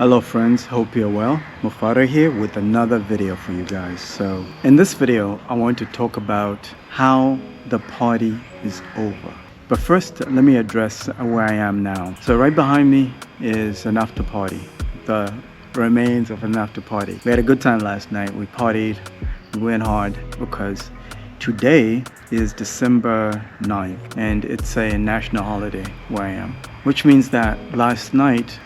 Hello friends, hope you're well. Mufada here with another video for you guys. So in this video, I want to talk about how the party is over. But first, let me address where I am now. So right behind me is an after party, the remains of an after party. We had a good time last night. We partied, we went hard because today is December 9th and it's a national holiday where I am. Which means that last night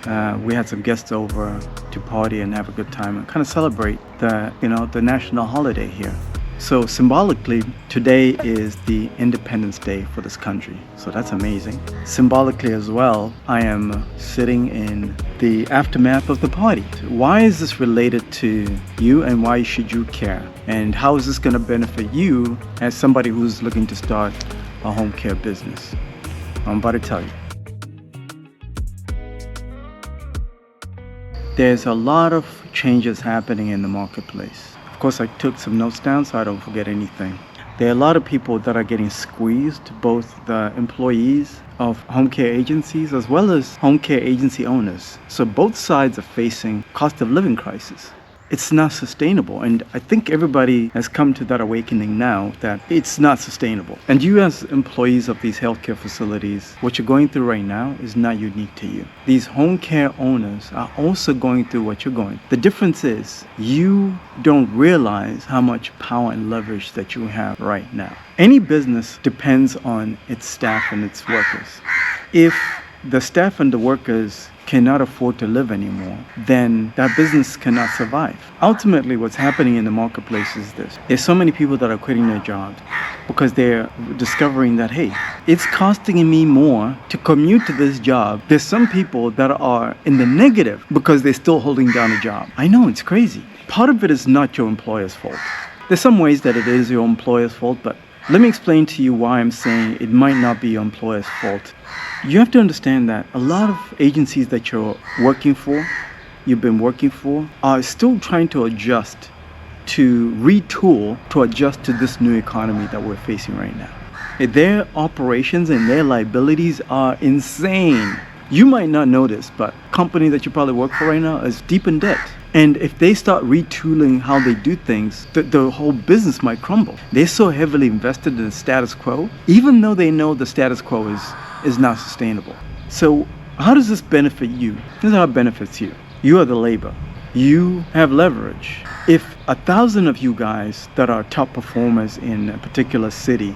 we had some guests over to party and have a good time and kind of celebrate the national holiday here. So symbolically, today is the Independence Day for this country. So that's amazing. Symbolically as well, I am sitting in the aftermath of the party. Why is this related to you and why should you care? And how is this going to benefit you as somebody who's looking to start a home care business? I'm about to tell you. There's a lot of changes happening in the marketplace. Of course, I took some notes down so I don't forget anything. There are a lot of people that are getting squeezed, both the employees of home care agencies as well as home care agency owners. So both sides are facing cost of living crisis. It's not sustainable, and I think everybody has come to that awakening now that it's not sustainable. And you as employees of these healthcare facilities, what you're going through right now is not unique to you. These home care owners are also going through what you're going through. The difference is you don't realize how much power and leverage that you have right now. Any business depends on its staff and its workers. If the staff and the workers cannot afford to live anymore, then that business cannot survive. Ultimately, what's happening in the marketplace is this. There's so many people that are quitting their jobs because they're discovering that, hey, it's costing me more to commute to this job. There's some people that are in the negative because they're still holding down a job. I know, it's crazy. Part of it is not your employer's fault. There's some ways that it is your employer's fault, but let me explain to you why I'm saying it might not be your employer's fault. You have to understand that a lot of agencies that you've been working for, are still trying to adjust, to retool, to adjust to this new economy that we're facing right now. Their operations and their liabilities are insane. You might not know this, but a company that you probably work for right now is deep in debt. And if they start retooling how they do things, the whole business might crumble. They're so heavily invested in the status quo, even though they know the status quo is not sustainable. So how does this benefit you? This is how it benefits you. You are the labor. You have leverage. If 1,000 of you guys that are top performers in a particular city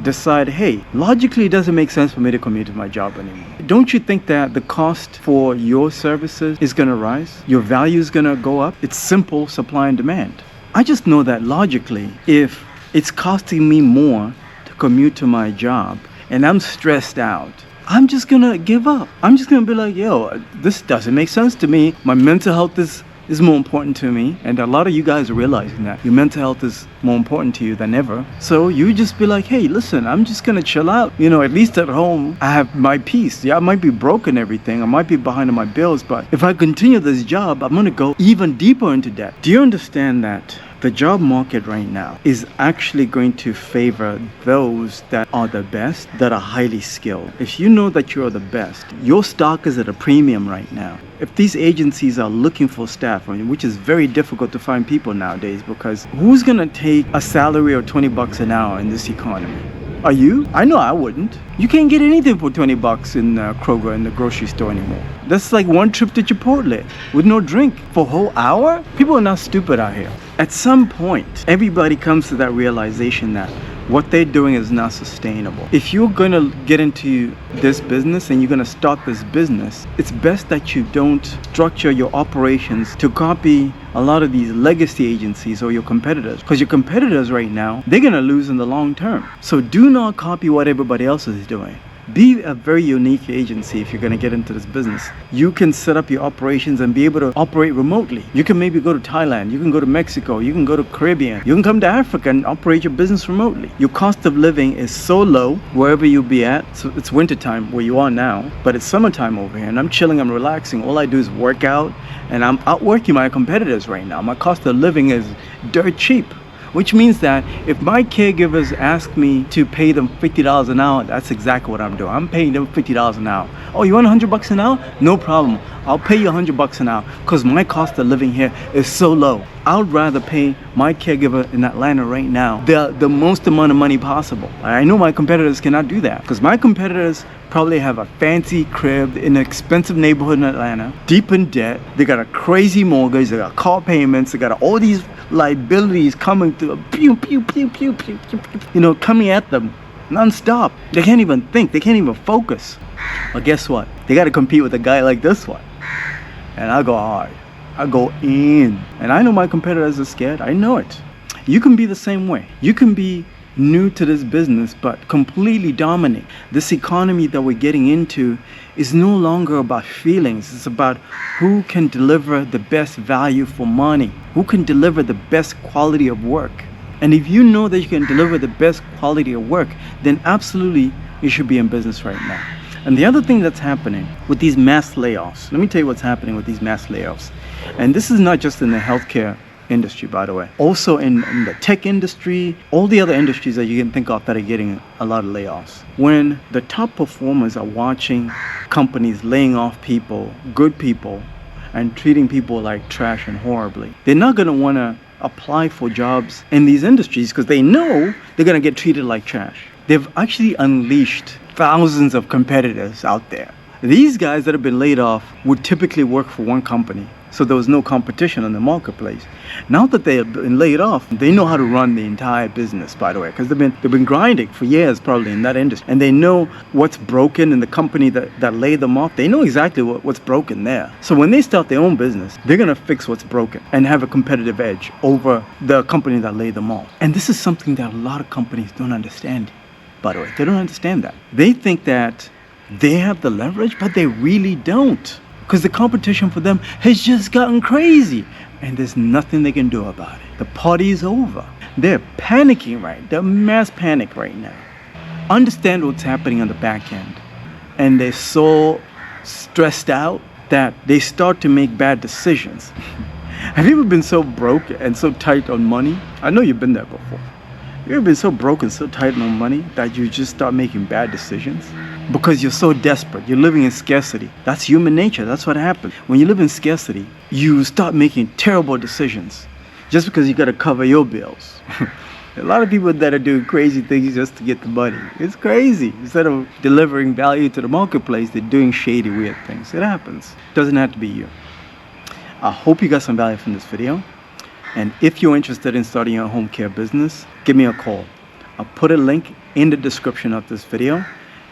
decide, hey, logically it doesn't make sense for me to commute to my job anymore, don't you think that the cost for your services is going to rise? Your value is going to go up? It's simple supply and demand. I just know that logically, if it's costing me more to commute to my job and I'm stressed out, I'm just going to give up. I'm just going to be like, yo, this doesn't make sense to me. My mental health is more important to me, and a lot of you guys are realizing that your mental health is more important to you than ever. So you just be like, hey, listen, I'm just gonna chill out. At least at home I have my peace. Yeah, I might be broke and everything, I might be behind on my bills, but if I continue this job, I'm gonna go even deeper into debt. Do you understand that the job market right now is actually going to favor those that are the best, that are highly skilled? If you know that you're the best, your stock is at a premium right now. If these agencies are looking for staff, which is very difficult to find people nowadays, because who's gonna take a salary of $20 an hour in this economy? Are you? I know I wouldn't. You can't get anything for $20 in Kroger in the grocery store anymore. That's like one trip to Chipotle with no drink for a whole hour. People are not stupid out here. At some point, everybody comes to that realization that what they're doing is not sustainable. If you're going to get into this business and you're going to start this business, it's best that you don't structure your operations to copy a lot of these legacy agencies or your competitors, because your competitors right now, they're going to lose in the long term. So do not copy what everybody else is doing. Be a very unique agency if you're going to get into this business. You can set up your operations and be able to operate remotely. You can maybe go to Thailand, you can go to Mexico, you can go to Caribbean, you can come to Africa and operate your business remotely. Your cost of living is so low wherever you be at. So it's wintertime where you are now, but it's summertime over here and I'm chilling, I'm relaxing. All I do is work out and I'm outworking my competitors right now. My cost of living is dirt cheap. which means that if my caregivers ask me to pay them $50 an hour, that's exactly what I'm doing. I'm paying them $50 an hour. Oh, you want $100 an hour? No problem. I'll pay you $100 an hour because my cost of living here is so low. I would rather pay my caregiver in Atlanta right now the most amount of money possible. I know my competitors cannot do that because my competitors probably have a fancy crib in an expensive neighborhood in Atlanta, deep in debt. They got a crazy mortgage. They got car payments. They got all these liabilities coming through, pew, pew, pew, pew, pew, pew, pew, you know, coming at them non-stop. They can't even think. They can't even focus. But guess what? They got to compete with a guy like this one. And I go hard. I go in. And I know my competitors are scared. I know it. You can be the same way. You can be new to this business but completely dominate. This economy that we're getting into is no longer about feelings. It's about who can deliver the best value for money, who can deliver the best quality of work. And if you know that you can deliver the best quality of work, then absolutely you should be in business right now. And the other thing that's happening with these mass layoffs, let me tell you what's happening with these mass layoffs. And this is not just in the healthcare industry, by the way. Also in the tech industry, all the other industries that you can think of that are getting a lot of layoffs. When the top performers are watching companies laying off people, good people, and treating people like trash and horribly, they're not going to want to apply for jobs in these industries because they know they're going to get treated like trash. They've actually unleashed thousands of competitors out there. These guys that have been laid off would typically work for one company, so there was no competition in the marketplace. Now that they have been laid off, they know how to run the entire business, by the way, because they've been grinding for years probably in that industry, and they know what's broken in the company that laid them off. They know exactly what's broken there. So when they start their own business, they're gonna fix what's broken and have a competitive edge over the company that laid them off. And this is something that a lot of companies don't understand. By the way, they don't understand that. They think that they have the leverage, but they really don't. Because the competition for them has just gotten crazy. And there's nothing they can do about it. The party is over. They're panicking They're mass panic right now. Understand what's happening on the back end. And they're so stressed out that they start to make bad decisions. Have you ever been so broke and so tight on money? I know you've been there before. You ever been so broke and so tight on money that you just start making bad decisions? Because you're so desperate. You're living in scarcity. That's human nature. That's what happens. When you live in scarcity, you start making terrible decisions just because you got to cover your bills. A lot of people that are doing crazy things just to get the money. It's crazy. Instead of delivering value to the marketplace, they're doing shady, weird things. It happens. It doesn't have to be you. I hope you got some value from this video. And if you're interested in starting your home care business, give me a call. I'll put a link in the description of this video.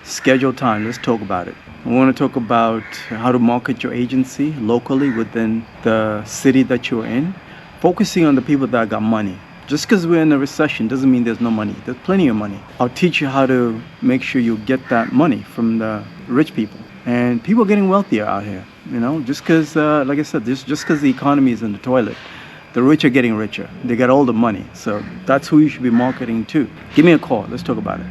Schedule time. Let's talk about it. I want to talk about how to market your agency locally within the city that you're in, focusing on the people that got money. Just because we're in a recession doesn't mean there's no money. There's plenty of money. I'll teach you how to make sure you get that money from the rich people. And people are getting wealthier out here, you know, just because, like I said, just because the economy is in the toilet. The rich are getting richer. They got all the money. So that's who you should be marketing to. Give me a call. Let's talk about it.